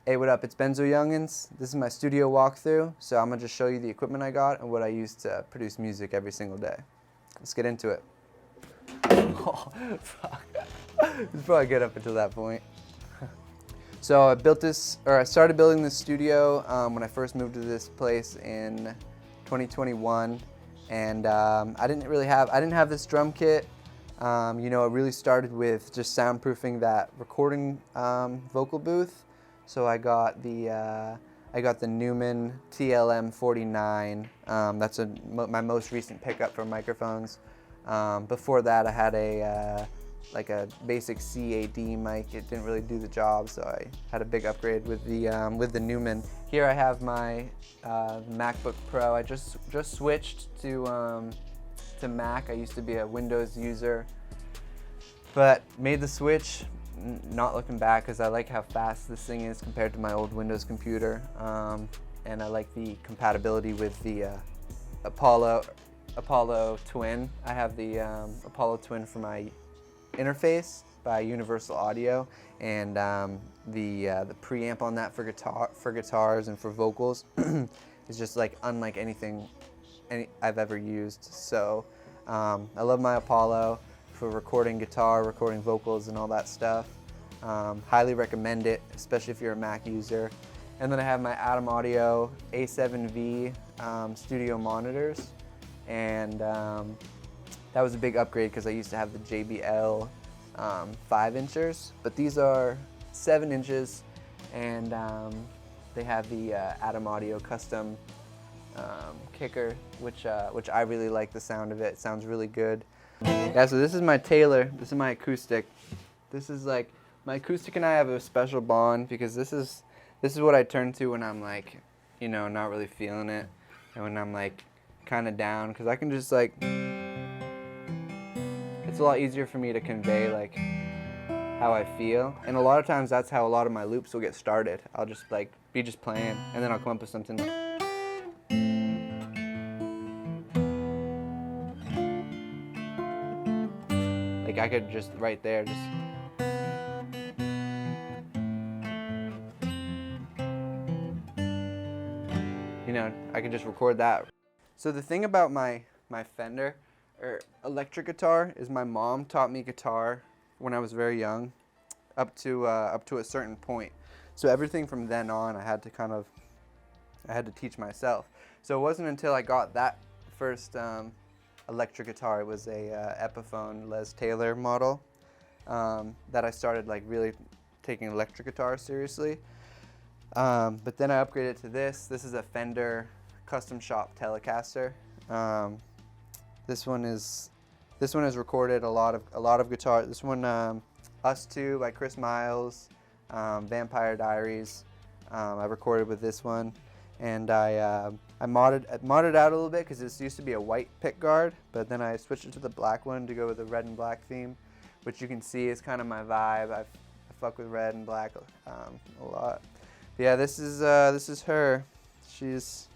Hey, what up? It's Benzo Yungins. This is my studio walkthrough, so I'm gonna just show you the equipment I got and what I use to produce music every single day. Let's get into it. Oh, fuck. It's probably good up until that point. So I started building this studio when I first moved to this place in 2021, and I didn't have this drum kit. You know, it really started with just soundproofing that recording vocal booth. So I got the Neumann TLM49. That's my most recent pickup for microphones. Before that, I had like a basic CAD mic. It didn't really do the job, so I had a big upgrade with the Neumann. Here I have my MacBook Pro. I just switched to Mac. I used to be a Windows user, but made the switch. Not looking back, because I like how fast this thing is compared to my old Windows computer, and I like the compatibility with the Apollo Twin. I have the Apollo Twin for my interface by Universal Audio, and the preamp on that for guitars and for vocals is just like unlike anything I've ever used. So I love my Apollo for recording guitar, recording vocals, and all that stuff. Highly recommend it, especially if you're a Mac user. And then I have my Atom Audio A7V studio monitors, and that was a big upgrade because I used to have the JBL 5-inchers, but these are 7 inches, and they have the Atom Audio custom kicker, which I really like the sound of it. It sounds really good. Yeah, so this is my Taylor. This is my acoustic. This is like, my acoustic and I have a special bond because this is what I turn to when I'm like, you know, not really feeling it, and when I'm like kind of down, because I can just like, it's a lot easier for me to convey like how I feel, and a lot of times that's how a lot of my loops will get started. I'll just like be just playing, and then I'll come up with something. Like I could just right there, just. You know, I could just record that. So the thing about my Fender or electric guitar is my mom taught me guitar when I was very young, up to a certain point. So everything from then on, I had to teach myself. So it wasn't until I got that first electric guitar, it was a Epiphone Les Taylor model, that I started like really taking electric guitar seriously. But then I upgraded to this. This is a Fender custom shop Telecaster. This one has recorded a lot of guitar. This one, Us Two by Chris Miles, Vampire Diaries. I recorded with this one, and I modded out a little bit because this used to be a white pick guard, but then I switched it to the black one to go with the red and black theme, which you can see is kind of my vibe. I fuck with red and black a lot. Yeah, this is her. She's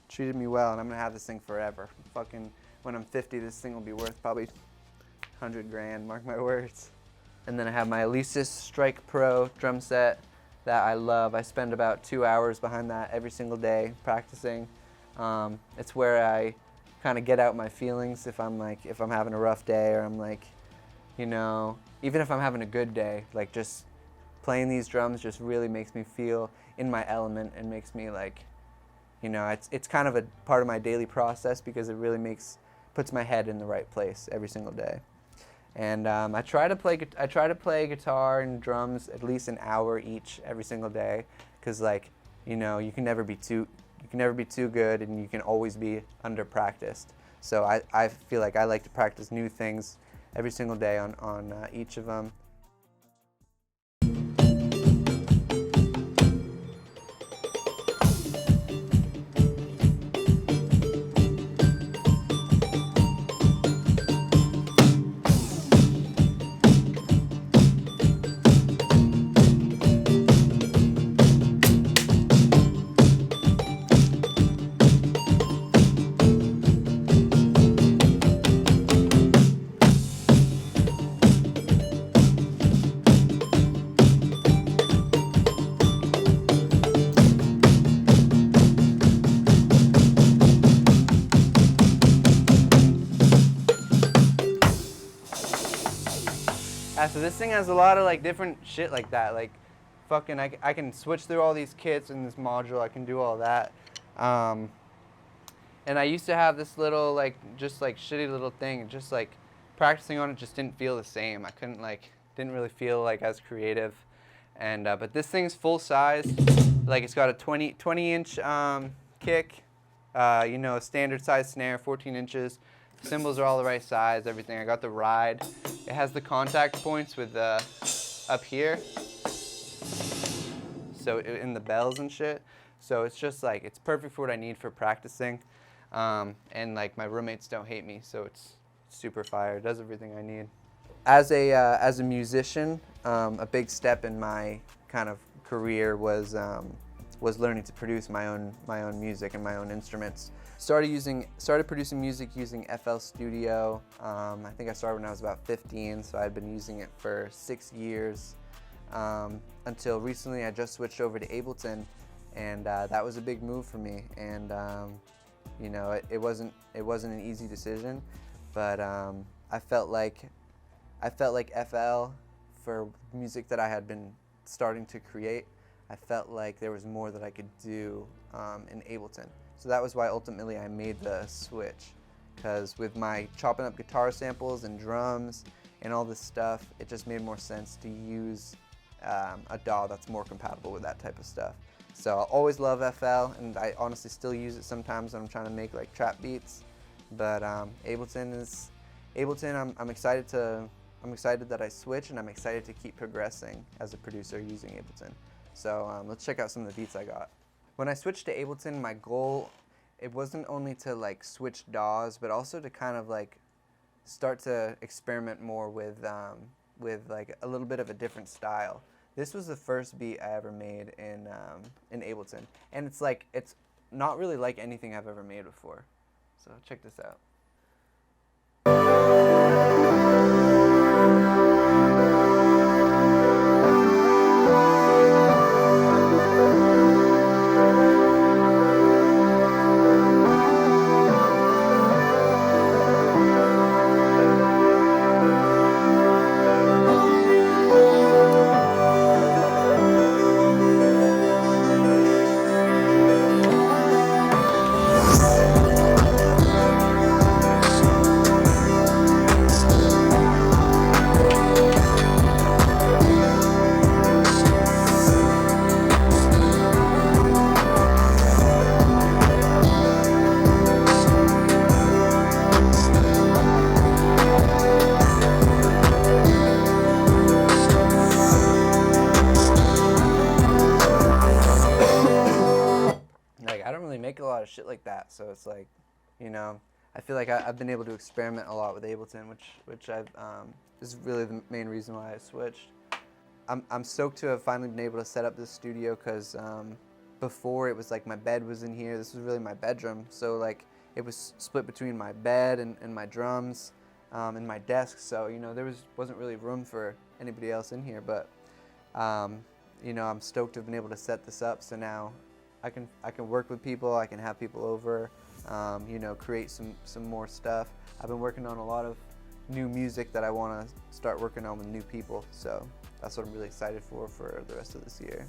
treated me well, and I'm gonna have this thing forever. Fucking, when I'm 50, this thing will be worth probably 100 grand, mark my words. And then I have my Alesis Strike Pro drum set that I love. I spend about 2 hours behind that every single day practicing. It's where I kind of get out my feelings if I'm having a rough day, or I'm like, you know, even if I'm having a good day, like just playing these drums just really makes me feel in my element, and makes me like, you know, it's kind of a part of my daily process because it really puts my head in the right place every single day. And I try to play guitar and drums at least an hour each every single day, because like, you know, you can never be too good, and you can always be under practiced. So I feel like I like to practice new things every single day on each of them. so this thing has a lot of like different shit like that. Like, fucking, I can switch through all these kits in this module. I can do all that. And I used to have this little like, just like shitty little thing. Just like practicing on it just didn't feel the same. I couldn't like, didn't really feel like as creative. And but this thing's full size. Like it's got a 20-inch kick. You know, a standard size snare, 14 inches. Cymbals are all the right size, everything. I got the ride. It has the contact points with up here. So in the bells and shit. So it's just like, it's perfect for what I need for practicing. And like my roommates don't hate me, so it's super fire. It does everything I need. As a musician, a big step in my kind of career was learning to produce my own music and my own instruments. Started producing music using FL Studio. I think I started when I was about 15, so I'd been using it for 6 years. Until recently, I just switched over to Ableton, and that was a big move for me. And you know, it wasn't an easy decision, but I felt like FL, for music that I had been starting to create, I felt like there was more that I could do in Ableton. So that was why ultimately I made the switch, because with my chopping up guitar samples and drums and all this stuff, it just made more sense to use a DAW that's more compatible with that type of stuff. So I'll always love FL, and I honestly still use it sometimes when I'm trying to make like trap beats. But Ableton, I'm excited that I switched, and I'm excited to keep progressing as a producer using Ableton. So let's check out some of the beats I got. When I switched to Ableton, my goal, it wasn't only to like switch DAWs, but also to kind of like start to experiment more with like a little bit of a different style. This was the first beat I ever made in Ableton, and it's not really like anything I've ever made before. So check this out. I don't really make a lot of shit like that, so it's like, you know, I feel like I've been able to experiment a lot with Ableton, which is really the main reason why I switched. I'm stoked to have finally been able to set up this studio, because before it was like my bed was in here. This was really my bedroom, so like it was split between my bed and my drums and my desk, so you know wasn't really room for anybody else in here. But you know, I'm stoked to have been able to set this up, so now I can work with people, I can have people over, you know, create some more stuff. I've been working on a lot of new music that I want to start working on with new people, so that's what I'm really excited for the rest of this year.